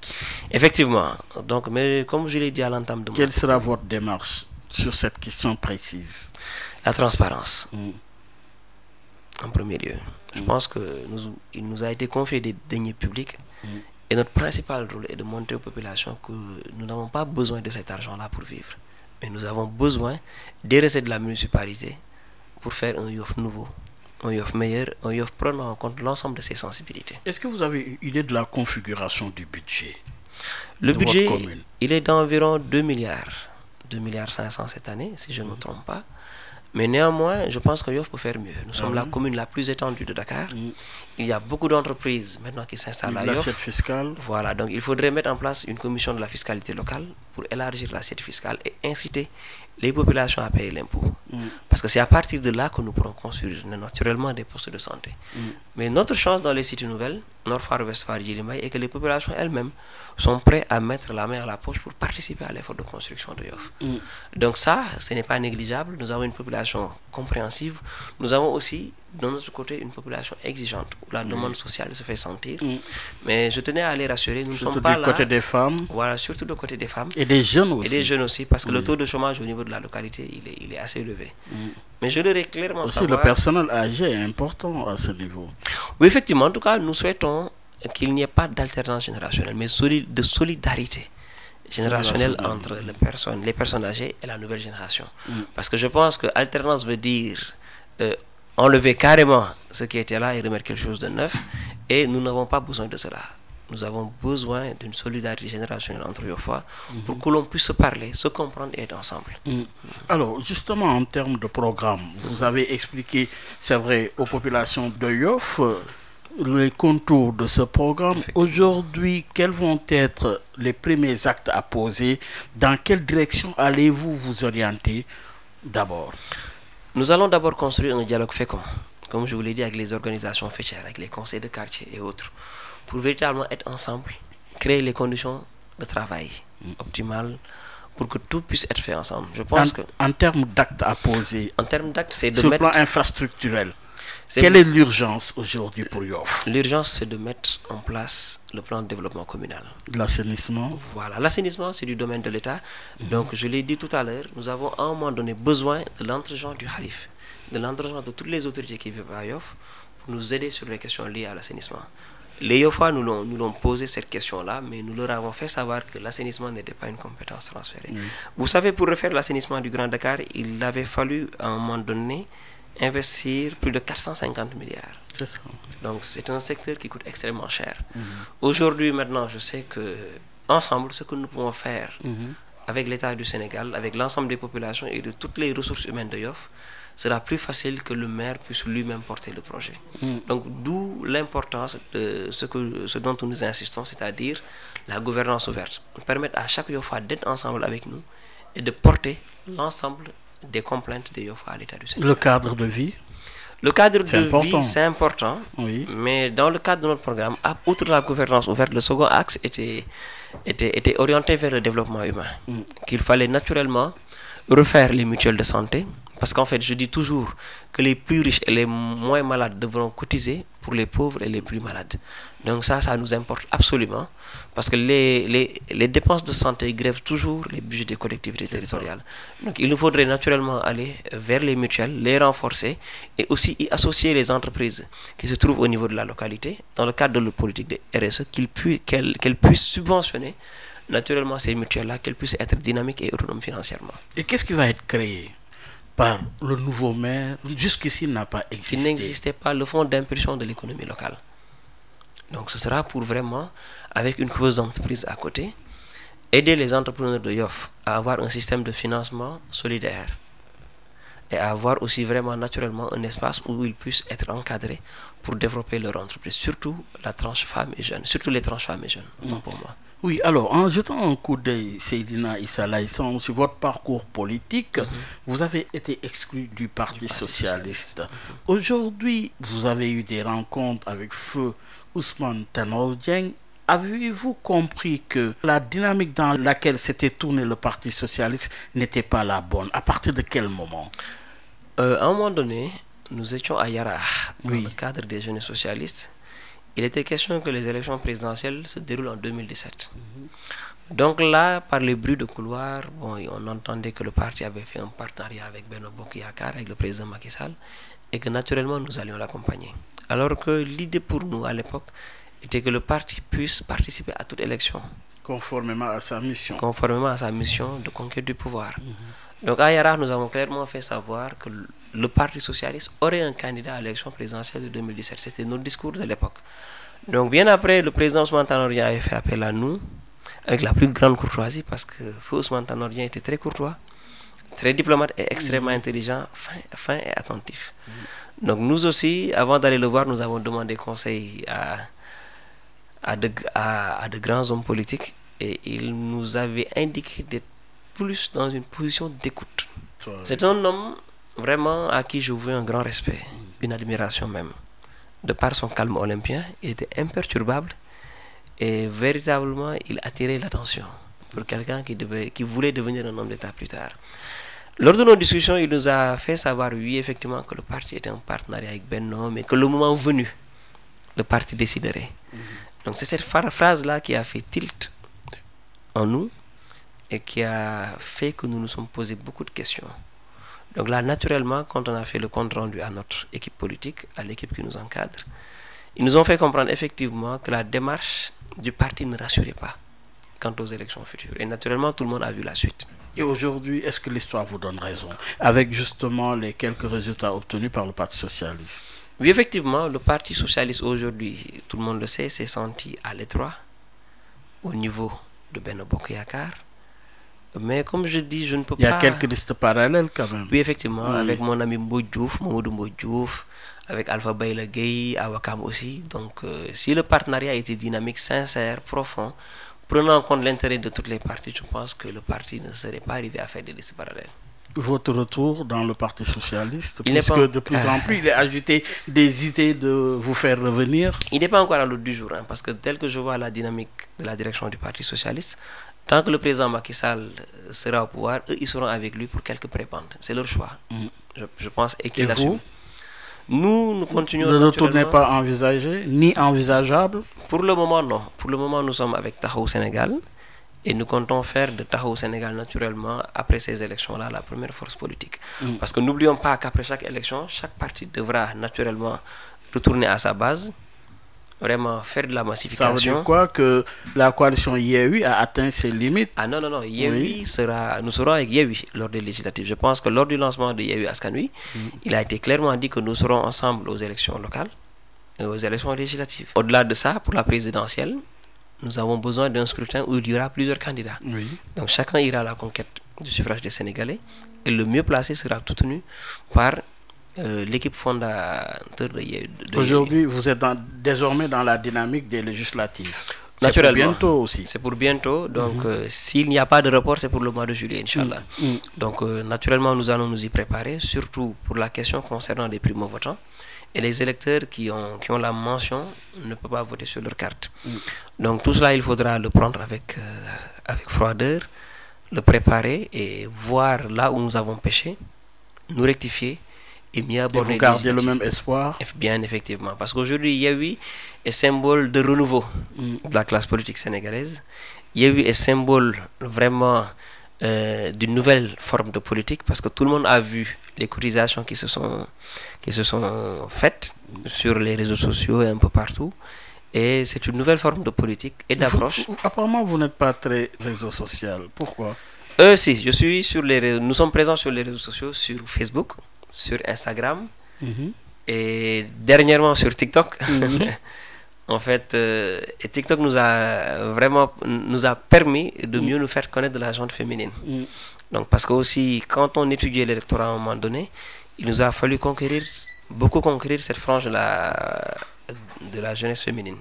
Effectivement. Donc, mais comme je l'ai dit à l'entame de quelle sera votre démarche sur cette question précise? La transparence. En premier lieu. Je pense qu'il nous a été confié des deniers publics et notre principal rôle est de montrer aux populations que nous n'avons pas besoin de cet argent-là pour vivre. Mais nous avons besoin des recettes de la municipalité pour faire un Yoff nouveau, un Yoff meilleur, un Yoff prenant en compte l'ensemble de ces sensibilités. Est-ce que vous avez une idée de la configuration du budget? Le budget, il est d'environ 2 milliards. 2 milliards 500 cette année, si je ne me trompe pas. Mais néanmoins, je pense que Yoff peut faire mieux. Nous sommes la commune la plus étendue de Dakar. Il y a beaucoup d'entreprises maintenant qui s'installent à Yoff. L'assiette fiscale. Voilà, donc il faudrait mettre en place une commission de la fiscalité locale pour élargir l'assiette fiscale et inciter les populations à payer l'impôt. Parce que c'est à partir de là que nous pourrons construire naturellement des postes de santé. Mais notre chance dans les cités nouvelles, Nord Foire, Ouest Foire, Djilimbaye, est que les populations elles-mêmes sont prêtes à mettre la main à la poche pour participer à l'effort de construction de Yoff. Donc ça, ce n'est pas négligeable. Nous avons une population compréhensive. Nous avons aussi, de notre côté, une population exigeante où la demande sociale se fait sentir. Mais je tenais à les rassurer, nous ne sommes pas là. Surtout du côté des femmes. Voilà, surtout du côté des femmes. Et des jeunes aussi. Et des jeunes aussi, parce que le taux de chômage au niveau de la localité, il est assez élevé. Mais je leur ai clairement aussi savoir... le personnel âgé est important à ce niveau. Oui, effectivement. En tout cas, nous souhaitons qu'il n'y ait pas d'alternance générationnelle, mais de solidarité générationnelle entre les personnes âgées et la nouvelle génération. Parce que je pense que alternance veut dire enlever carrément ce qui était là et remettre quelque chose de neuf. Et nous n'avons pas besoin de cela. Nous avons besoin d'une solidarité générationnelle entre Yofois pour que l'on puisse se parler, se comprendre et être ensemble. Alors, justement, en termes de programme, vous avez expliqué, c'est vrai, aux populations de Yoff, les contours de ce programme. Aujourd'hui, quels vont être les premiers actes à poser? Dans quelle direction allez-vous vous orienter d'abord? Nous allons d'abord construire un dialogue fécond, comme je vous l'ai dit, avec les organisations fêtières, avec les conseils de quartier et autres, pour véritablement être ensemble, créer les conditions de travail optimales pour que tout puisse être fait ensemble. Je pense en termes d'actes à poser, en termes d'actes, c'est de sur mettre... le plan infrastructurel, quelle est l'urgence aujourd'hui pour Yoff? L'urgence, c'est de mettre en place le plan de développement communal. L'assainissement? Voilà, l'assainissement, c'est du domaine de l'État. Donc, je l'ai dit tout à l'heure, nous avons à un moment donné besoin de l'entregent du Khalif, de l'entregent de toutes les autorités qui vivent à Yoff pour nous aider sur les questions liées à l'assainissement. Les Yoffois nous l'ont posé cette question-là, mais nous leur avons fait savoir que l'assainissement n'était pas une compétence transférée. Vous savez, pour refaire l'assainissement du Grand Dakar, il avait fallu à un moment donné investir plus de 450 milliards. C'est ça. Donc c'est un secteur qui coûte extrêmement cher. Aujourd'hui, maintenant, je sais que ensemble, ce que nous pouvons faire avec l'État du Sénégal, avec l'ensemble des populations et de toutes les ressources humaines de Yoff, sera plus facile que le maire puisse lui-même porter le projet. Donc d'où l'importance de ce dont nous insistons, c'est-à-dire la gouvernance ouverte. Permettre à chaque Yoffois d'être ensemble avec nous et de porter l'ensemble des complaintes des Yoffois à l'État du Sénégal. Le cadre de vie? Le cadre de vie, c'est important, oui. Mais dans le cadre de notre programme, outre la gouvernance ouverte, le second axe était orienté vers le développement humain. Qu'il fallait naturellement refaire les mutuelles de santé, parce qu'en fait, je dis toujours que les plus riches et les moins malades devront cotiser pour les pauvres et les plus malades. Donc ça nous importe absolument, parce que les dépenses de santé grèvent toujours les budgets des collectivités territoriales. Donc il nous faudrait naturellement aller vers les mutuelles, les renforcer et aussi y associer les entreprises qui se trouvent au niveau de la localité, dans le cadre de la politique de RSE, qu'elles puissent subventionner naturellement ces mutuelles-là, qu'elles puissent être dynamiques et autonomes financièrement. Et qu'est-ce qui va être créé par le nouveau maire? Jusqu'ici, n'a pas existé. Il n'existait pas le fonds d'impulsion de l'économie locale. Donc ce sera pour vraiment, avec une clause d'entreprise à côté, aider les entrepreneurs de Yoff à avoir un système de financement solidaire et à avoir aussi vraiment naturellement un espace où ils puissent être encadrés pour développer leur entreprise, surtout la tranche femmes et jeunes, surtout les tranches femmes et jeunes, non pour moi. Oui, alors, en jetant un coup d'œil, Seydina Issa Laye-Sam, sur votre parcours politique, vous avez été exclu du Parti socialiste. Aujourd'hui, vous avez eu des rencontres avec feu Ousmane Tanor Dieng. Avez-vous compris que la dynamique dans laquelle s'était tourné le Parti socialiste n'était pas la bonne? À partir de quel moment? À un moment donné, nous étions à Yara, dans le cadre des jeunes socialistes. Il était question que les élections présidentielles se déroulent en 2017. Donc là, par les bruits de couloir, on entendait que le parti avait fait un partenariat avec Benno Bokk Yakaar, avec le président Macky Sall, et que naturellement nous allions l'accompagner. Alors que l'idée pour nous à l'époque était que le parti puisse participer à toute élection. Conformément à sa mission. Conformément à sa mission de conquête du pouvoir. Donc à Yara, nous avons clairement fait savoir que le Parti socialiste aurait un candidat à l'élection présidentielle de 2017. C'était notre discours de l'époque. Donc bien après, le président Ousmane Tanor Dieng avait fait appel à nous avec la plus grande courtoisie, parce que Ousmane Tanor Dieng était très courtois, très diplomate et extrêmement intelligent, fin et attentif. Donc nous aussi, avant d'aller le voir, nous avons demandé conseil à de grands hommes politiques, et il nous avait indiqué d'être plus dans une position d'écoute. C'est un homme vraiment à qui je veux un grand respect, une admiration même. De par son calme olympien, il était imperturbable et véritablement il attirait l'attention pour quelqu'un qui voulait devenir un homme d'État plus tard. Lors de nos discussions, il nous a fait savoir, oui, effectivement, que le parti était en partenariat avec Benno, mais que le moment venu, le parti déciderait. Donc c'est cette phrase-là qui a fait tilt en nous et qui a fait que nous nous sommes posé beaucoup de questions. Donc là, naturellement, quand on a fait le compte rendu à notre équipe politique, à l'équipe qui nous encadre, ils nous ont fait comprendre effectivement que la démarche du parti ne rassurait pas quant aux élections futures. Et naturellement, tout le monde a vu la suite. Et aujourd'hui, est-ce que l'histoire vous donne raison, avec justement les quelques résultats obtenus par le Parti socialiste? Oui, effectivement, le Parti socialiste aujourd'hui, tout le monde le sait, s'est senti à l'étroit au niveau de Benno Bokk Yakaar. Mais comme je dis, je ne peux pas... Il y a quelques listes parallèles quand même. Oui, effectivement, avec mon ami Mamadou Mbodj Diouf, avec Alpha Bayla Gueye, à Wakam aussi. Donc, si le partenariat était dynamique, sincère, profond, prenant en compte l'intérêt de toutes les parties, je pense que le parti ne serait pas arrivé à faire des listes parallèles. Votre retour dans le Parti socialiste, puisque de plus en plus il est agité des idées de vous faire revenir? Il n'est pas encore à l'ordre du jour, parce que tel que je vois la dynamique de la direction du Parti socialiste, Tant que le président Macky Sall sera au pouvoir, eux, ils seront avec lui pour quelques prébendes. C'est leur choix, je pense, et qu'ils l'assument. Nous continuons. Le retour n'est pas envisagé, ni envisageable? Pour le moment, non. Pour le moment, nous sommes avec Taxawu Sénégal et nous comptons faire de Taxawu Sénégal, naturellement, après ces élections-là, la première force politique. Parce que n'oublions pas qu'après chaque élection, chaque parti devra naturellement retourner à sa base, vraiment faire de la massification. Ça veut dire quoi? Que la coalition Yewwi a atteint ses limites? Ah non, non, non. Yewwi nous serons avec Yewwi lors des législatives. Je pense que lors du lancement de Yewwi Askan Wi, il a été clairement dit que nous serons ensemble aux élections locales et aux élections législatives. Au-delà de ça, pour la présidentielle, nous avons besoin d'un scrutin où il y aura plusieurs candidats. Donc chacun ira à la conquête du suffrage des Sénégalais et le mieux placé sera soutenu par l'équipe fondateur de Aujourd'hui, vous êtes désormais dans la dynamique des législatives. Naturellement. C'est pour bientôt aussi. C'est pour bientôt. Donc, s'il n'y a pas de report, c'est pour le mois de juillet, Inch'Allah. Donc, naturellement, nous allons nous y préparer, surtout pour la question concernant les primo-votants. Et les électeurs qui ont la mention ne peuvent pas voter sur leur carte. Donc, tout cela, il faudra le prendre avec froideur, le préparer et voir là où nous avons péché, nous rectifier. Et vous gardez le même espoir? Bien, effectivement. Parce qu'aujourd'hui, Yewwi est symbole de renouveau de la classe politique sénégalaise. Yewwi est symbole vraiment d'une nouvelle forme de politique parce que tout le monde a vu les cotisations qui se sont faites sur les réseaux sociaux et un peu partout. Et c'est une nouvelle forme de politique et d'approche. Apparemment, vous n'êtes pas très réseau social. Pourquoi? Si, je suis sur les réseaux. Nous sommes présents sur les réseaux sociaux, sur Facebook, sur Instagram et dernièrement sur TikTok. En fait, et TikTok nous a permis de mieux nous faire connaître de la gente féminine. Donc parce que aussi, quand on étudiait l'électorat à un moment donné, il nous a fallu beaucoup conquérir cette frange de la jeunesse féminine.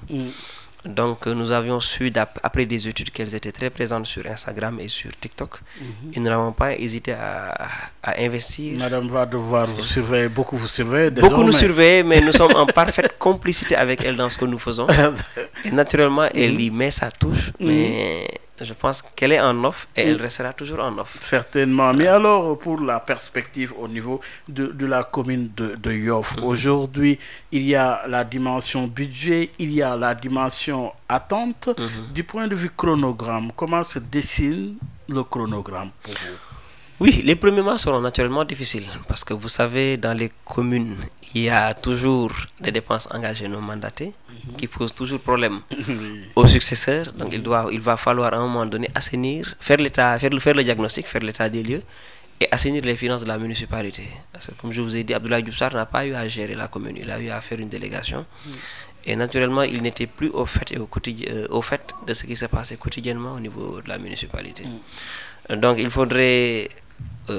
Donc nous avions su, après des études, qu'elles étaient très présentes sur Instagram et sur TikTok. Et nous n'avons pas hésité à investir. Madame va devoir vous surveiller, beaucoup vous surveiller désormais. Beaucoup nous surveiller, mais nous sommes en parfaite complicité avec elle dans ce que nous faisons. Et naturellement, elle y met sa touche, mais je pense qu'elle est en off et elle restera toujours en off. Certainement. Mais alors, pour la perspective au niveau de la commune de Yoff, aujourd'hui, il y a la dimension budget, il y a la dimension attente. Du point de vue chronogramme, comment se dessine le chronogramme pour vous? Oui, les premiers mois seront naturellement difficiles parce que vous savez, dans les communes, il y a toujours des dépenses engagées non mandatées qui posent toujours problème aux successeurs. Donc il va falloir à un moment donné assainir, faire le diagnostic, faire l'état des lieux et assainir les finances de la municipalité. Parce que comme je vous ai dit, Abdoulaye Diouf Sarr n'a pas eu à gérer la commune, il a eu à faire une délégation. Et naturellement, il n'était plus au fait de ce qui se passait quotidiennement au niveau de la municipalité. Donc il faudrait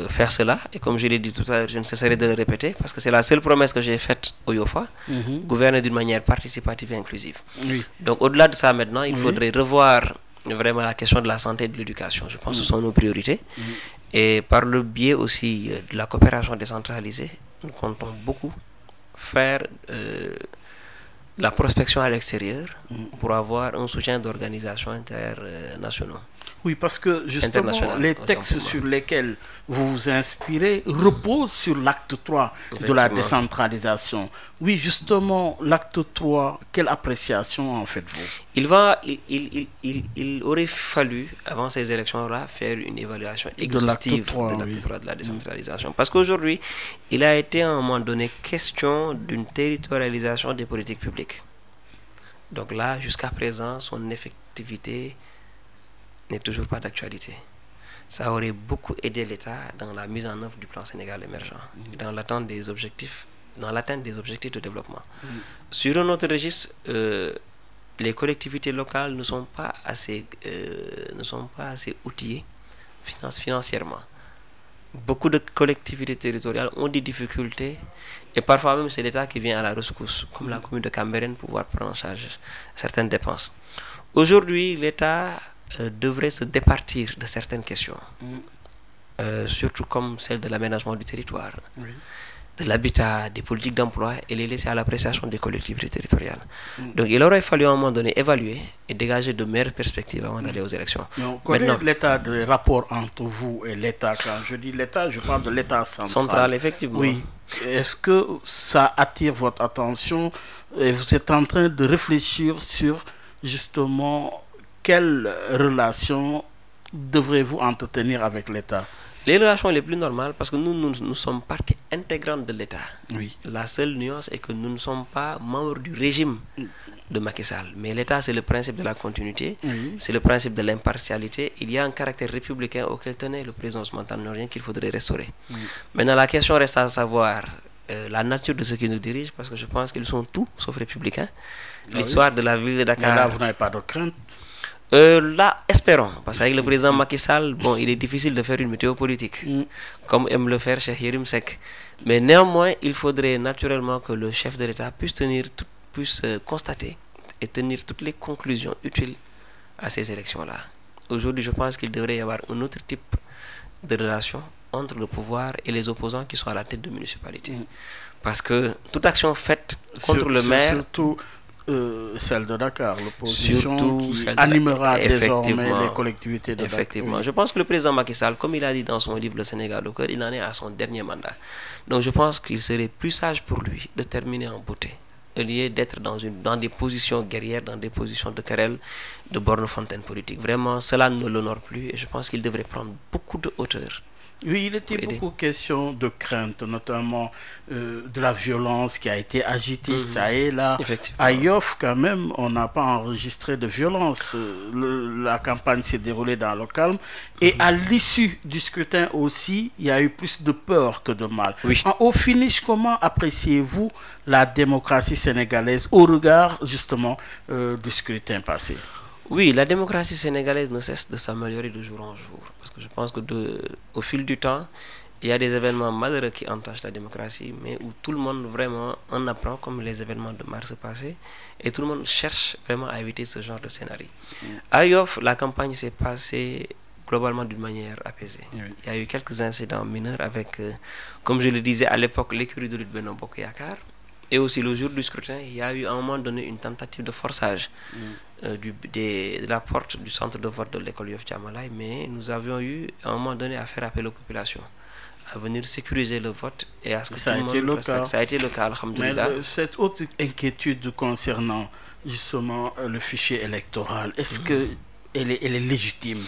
faire cela, et comme je l'ai dit tout à l'heure, je ne cesserai de le répéter parce que c'est la seule promesse que j'ai faite au YOFA, gouverner d'une manière participative et inclusive. Donc au-delà de ça maintenant, il faudrait revoir vraiment la question de la santé et de l'éducation. Je pense que ce sont nos priorités. Et par le biais aussi de la coopération décentralisée, nous comptons beaucoup faire de la prospection à l'extérieur pour avoir un soutien d'organisations internationaux. Oui, parce que justement, les textes sur lesquels vous vous inspirez reposent sur l'acte 3 de la décentralisation. Oui, justement, l'acte 3, quelle appréciation en faites-vous? Il aurait fallu, avant ces élections-là, faire une évaluation exhaustive de l'acte 3 de la décentralisation. Parce qu'aujourd'hui, il a été à un moment donné question d'une territorialisation des politiques publiques. Donc là, jusqu'à présent, son effectivité n'est toujours pas d'actualité. Ça aurait beaucoup aidé l'État dans la mise en œuvre du plan Sénégal émergent, dans l'atteinte des objectifs de développement. Sur un autre registre, les collectivités locales ne sont pas assez outillées financièrement. Beaucoup de collectivités territoriales ont des difficultés et parfois même c'est l'État qui vient à la rescousse, comme la commune de Cambérène, pour pouvoir prendre en charge certaines dépenses. Aujourd'hui, l'État devrait se départir de certaines questions, surtout comme celle de l'aménagement du territoire. de l'habitat, des politiques d'emploi et les laisser à l'appréciation des collectivités territoriales. Donc il aurait fallu à un moment donné évaluer et dégager de meilleures perspectives avant d'aller aux élections. Mais on connaît l'état de rapport entre vous et l'État. Quand je dis l'État, je parle de l'État central. Central, effectivement. Oui. Est-ce que ça attire votre attention et vous êtes en train de réfléchir sur justement quelle relation devrez-vous entretenir avec l'État? Les relations les plus normales, parce que nous sommes partie intégrante de l'État. Oui. La seule nuance est que nous ne sommes pas membres du régime de Macky Sall. Mais l'État, c'est le principe de la continuité, c'est le principe de l'impartialité. Il y a un caractère républicain auquel tenait le président Ousmane Tanor qu'il faudrait restaurer. Maintenant, la question reste à savoir la nature de ceux qui nous dirigent, parce que je pense qu'ils sont tout sauf républicains. L'histoire de la ville de Dakar... Mais là, vous n'avez pas de crainte? Là, espérons, parce qu'avec le président Macky Sall, bon, il est difficile de faire une météo politique, comme aime le faire Cheikh Yérim Seck. Mais néanmoins, il faudrait naturellement que le chef de l'État puisse constater et tenir toutes les conclusions utiles à ces élections-là. Aujourd'hui, je pense qu'il devrait y avoir un autre type de relation entre le pouvoir et les opposants qui sont à la tête de municipalité. Parce que toute action faite contre le maire... Surtout celle de Dakar, l'opposition qui celle animera désormais les collectivités de Dakar. Effectivement. Je pense que le président Macky Sall, comme il a dit dans son livre Le Sénégal au cœur, il en est à son dernier mandat. Donc je pense qu'il serait plus sage pour lui de terminer en beauté, au lieu d'être dans des positions guerrières, dans des positions de querelle, de borne-fontaine politique. Vraiment, cela ne l'honore plus et je pense qu'il devrait prendre beaucoup de hauteur. Oui, il était beaucoup question de crainte, notamment de la violence qui a été agitée ça et là. À Yoff, quand même, on n'a pas enregistré de violence. La campagne s'est déroulée dans le calme. Et à l'issue du scrutin aussi, il y a eu plus de peur que de mal. Au finish, comment appréciez-vous la démocratie sénégalaise au regard, justement, du scrutin passé? Oui, la démocratie sénégalaise ne cesse de s'améliorer de jour en jour. Parce que je pense qu'au fil du temps, il y a des événements malheureux qui entachent la démocratie, mais où tout le monde vraiment en apprend, comme les événements de mars passé, et tout le monde cherche vraiment à éviter ce genre de scénario. À Yoff, la campagne s'est passée globalement d'une manière apaisée. Il y a eu quelques incidents mineurs avec, comme je le disais à l'époque, l'écurie de lutte Benno Bokk Yakaar. Et aussi le jour du scrutin, il y a eu à un moment donné une tentative de forçage de la porte du centre de vote de l'école Yoff Diamalaye, mais nous avions eu à un moment donné à faire appel aux populations, à venir sécuriser le vote et à ce que ça tout le monde respecte. Ça a été le cas, alhamdoulilah. Mais cette autre inquiétude concernant justement le fichier électoral, est-ce qu'elle est légitime?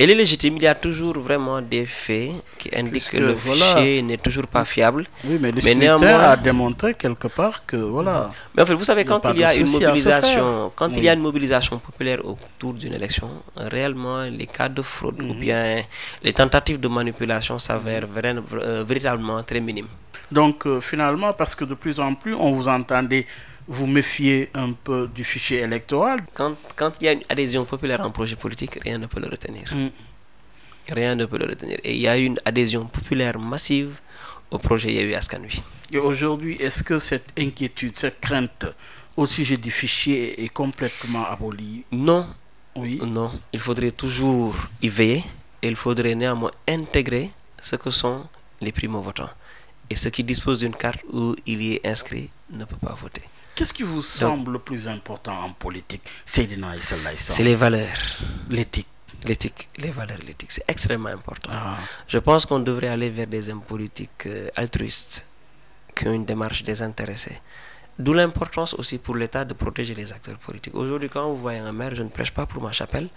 Elle est légitime, il y a toujours vraiment des faits qui indiquent que le fichier n'est toujours pas fiable. Oui, mais le scrutin a démontré quelque part que voilà. Mais en fait, vous savez, quand il y a une mobilisation, il y a une mobilisation populaire autour d'une élection, réellement les cas de fraude ou bien les tentatives de manipulation s'avèrent véritablement très minimes. Donc finalement, parce que de plus en plus, on vous entendait vous méfier un peu du fichier électoral. Quand il y a une adhésion populaire à un projet politique, rien ne peut le retenir. Rien ne peut le retenir. Et il y a une adhésion populaire massive au projet Yewwi Askan Wi. Et aujourd'hui, est-ce que cette inquiétude, cette crainte au sujet du fichier est complètement abolie? Non. Non. Il faudrait toujours y veiller et il faudrait néanmoins intégrer ce que sont les primo-votants. Et ceux qui disposent d'une carte où il y est inscrit ne peut pas voter. Qu'est-ce qui vous semble le plus important en politique, Seydina Issa Laye Samb? C'est les valeurs. L'éthique. Les valeurs, l'éthique, c'est extrêmement important. Je pense qu'on devrait aller vers des hommes politiques altruistes, qui ont une démarche désintéressée. D'où l'importance aussi pour l'État de protéger les acteurs politiques. Aujourd'hui, quand vous voyez un maire, je ne prêche pas pour ma chapelle,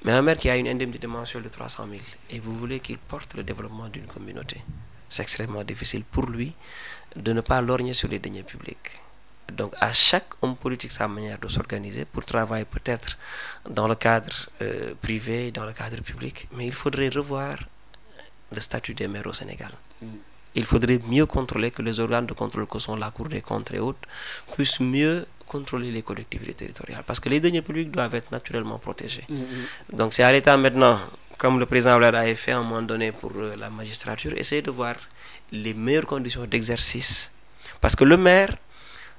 mais un maire qui a une indemnité mensuelle de 300 000 et vous voulez qu'il porte le développement d'une communauté, c'est extrêmement difficile pour lui de ne pas lorgner sur les deniers publics. Donc à chaque homme politique sa manière de s'organiser pour travailler peut-être dans le cadre privé, dans le cadre public, mais il faudrait revoir le statut des maires au Sénégal. Il faudrait mieux contrôler, que les organes de contrôle que sont la Cour des comptes et autres puissent mieux contrôler les collectivités territoriales, parce que les deniers publics doivent être naturellement protégés. Donc c'est à l'État maintenant, comme le président Wade a fait à un moment donné pour la magistrature, essayer de voir les meilleures conditions d'exercice, parce que le maire,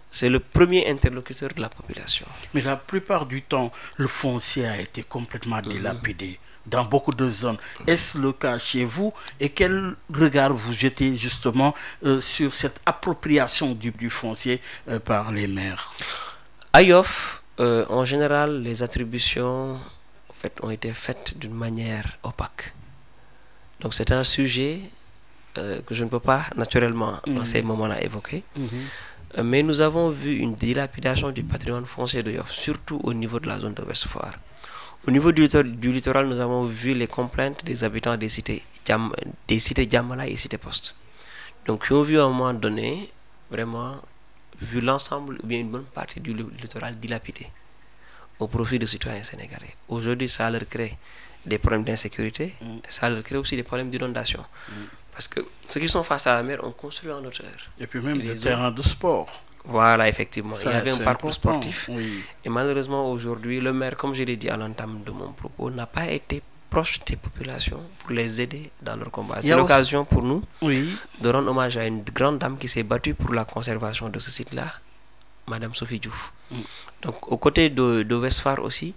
c'est le premier interlocuteur de la population. Mais la plupart du temps, le foncier a été complètement dilapidé. dans beaucoup de zones. Est-ce le cas chez vous? Et quel regard vous jetez justement sur cette appropriation du foncier par les maires? À Yoff, en général, les attributions en fait, ont été faites d'une manière opaque. Donc c'est un sujet que je ne peux pas naturellement en ces moments-là évoquer. Mais nous avons vu une dilapidation du patrimoine foncier de Yoff, surtout au niveau de la zone de Ouest Foire. Au niveau du littoral, nous avons vu les complaintes des habitants des cités Djamala et Cité Poste. Donc, ils ont vu à un moment donné, vraiment, vu l'ensemble, ou bien une bonne partie du littoral dilapidé au profit des citoyens sénégalais. Aujourd'hui, ça leur crée des problèmes d'insécurité, ça leur crée aussi des problèmes d'inondation. Parce que ceux qui sont face à la mer ont construit en hauteur. Et puis même des terrains de sport. Voilà, effectivement. Ça, il y avait un parcours sportif. Oui. Et malheureusement, aujourd'hui, le maire, comme je l'ai dit à l'entame de mon propos, n'a pas été proche des populations pour les aider dans leur combat. C'est l'occasion pour nous de rendre hommage à une grande dame qui s'est battue pour la conservation de ce site-là, Madame Sophie Diouf. Donc, aux côtés de Ouest Foire aussi,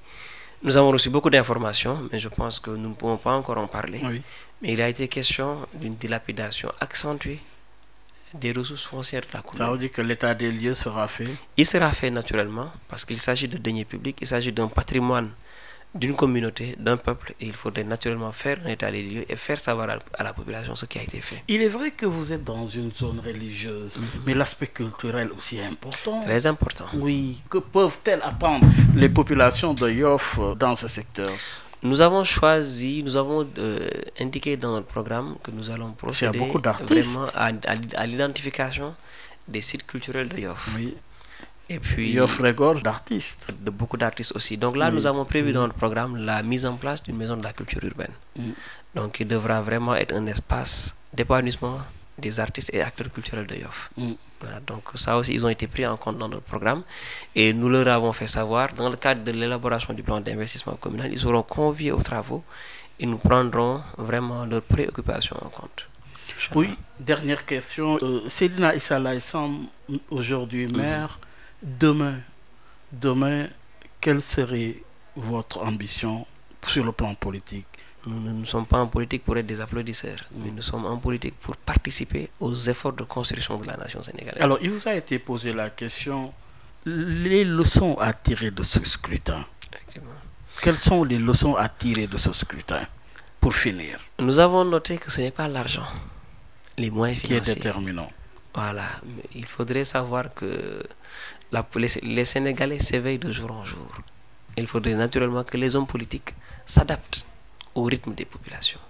nous avons reçu beaucoup d'informations, mais je pense que nous ne pouvons pas encore en parler. Mais il a été question d'une dilapidation accentuée des ressources foncières de la commune. Ça veut dire que l'état des lieux sera fait? Il sera fait naturellement, parce qu'il s'agit de deniers publics, il s'agit d'un patrimoine d'une communauté, d'un peuple, et il faudrait naturellement faire un état des lieux et faire savoir à la population ce qui a été fait. Il est vrai que vous êtes dans une zone religieuse, mais l'aspect culturel aussi est important. Très important. Oui. Que peuvent-elles attendre les populations de Yoff dans ce secteur? Nous avons choisi, nous avons indiqué dans notre programme que nous allons procéder vraiment à l'identification des sites culturels de Yoff. Oui. Et puis, Yoff regorge d'artistes. De beaucoup d'artistes aussi. Donc là, nous avons prévu dans notre programme la mise en place d'une maison de la culture urbaine. Donc il devra vraiment être un espace d'épanouissement des artistes et acteurs culturels de Yoff. Voilà, donc ça aussi, ils ont été pris en compte dans notre programme. Et nous leur avons fait savoir, dans le cadre de l'élaboration du plan d'investissement communal, ils seront conviés aux travaux et nous prendrons vraiment leurs préoccupations en compte. Oui, dernière question. Seydina Issa Laye Samb, aujourd'hui maire, demain, quelle serait votre ambition sur le plan politique? Nous ne sommes pas en politique pour être des applaudisseurs, mais nous sommes en politique pour participer aux efforts de construction de la nation sénégalaise. Alors, il vous a été posé la question, les leçons à tirer de ce scrutin. Effectivement. Quelles sont les leçons à tirer de ce scrutin, pour finir? Nous avons noté que ce n'est pas l'argent, les moyens financiers qui est déterminant. Voilà, mais il faudrait savoir que les Sénégalais s'éveillent de jour en jour. Il faudrait naturellement que les hommes politiques s'adaptent au rythme des populations.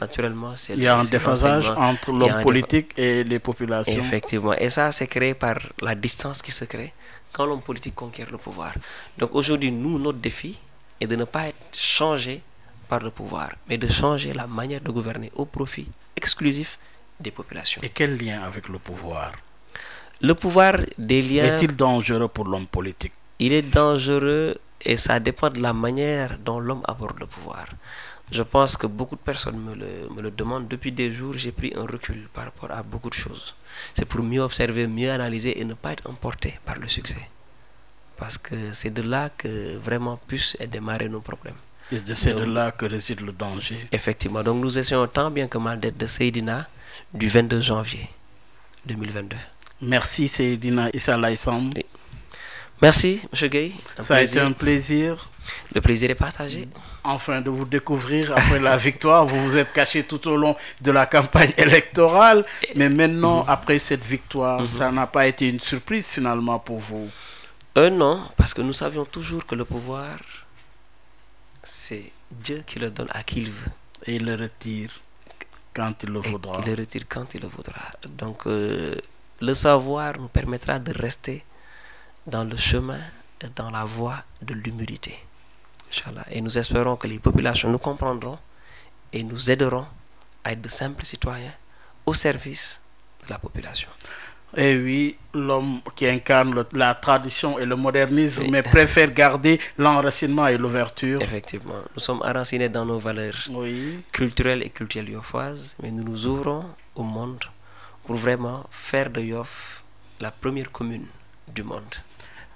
Naturellement, il y a un déphasage entre l'homme politique et les populations. Effectivement, et ça c'est créé par la distance qui se crée quand l'homme politique conquiert le pouvoir. Donc aujourd'hui, nous, notre défi est de ne pas être changé par le pouvoir, mais de changer la manière de gouverner au profit exclusif des populations. Et quel lien avec le pouvoir? Le pouvoir, des liens... Est-il dangereux pour l'homme politique? Il est dangereux et ça dépend de la manière dont l'homme aborde le pouvoir. Je pense que beaucoup de personnes me le demandent. Depuis des jours, j'ai pris un recul par rapport à beaucoup de choses. C'est pour mieux observer, mieux analyser et ne pas être emporté par le succès. Parce que c'est de là que vraiment puissent démarrer nos problèmes. Et c'est de là que réside le danger. Effectivement. Donc nous essayons tant bien que mal d'être de Seydina du 22 janvier 2022. Merci Seydina Issa Laye Samb. Oui. Merci M. Gueye. Ça a été un plaisir. Le plaisir est partagé. Enfin, de vous découvrir après la victoire. Vous vous êtes caché tout au long de la campagne électorale. Mais maintenant, après cette victoire, ça n'a pas été une surprise finalement pour vous? Non, parce que nous savions toujours que le pouvoir, c'est Dieu qui le donne à qui il veut. Et il le retire quand il le voudra. Il le retire quand il le voudra. Donc, le savoir nous permettra de rester dans le chemin et dans la voie de l'humilité. Inch'Allah. Et nous espérons que les populations nous comprendront et nous aideront à être de simples citoyens au service de la population. Et oui, l'homme qui incarne la tradition et le modernisme, mais préfère garder l'enracinement et l'ouverture. Effectivement, nous sommes enracinés dans nos valeurs culturelles et culturelles yoffoises, mais nous nous ouvrons au monde pour vraiment faire de Yoff la première commune du monde.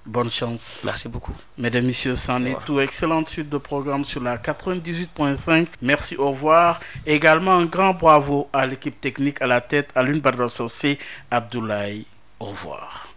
Bonne chance. Merci beaucoup. Mesdames, Messieurs, c'en est tout. Excellente suite de programme sur la 98.5. Merci, au revoir. Également, un grand bravo à l'équipe technique à la tête, à l'une Badr Sosé, Abdoulaye. Au revoir.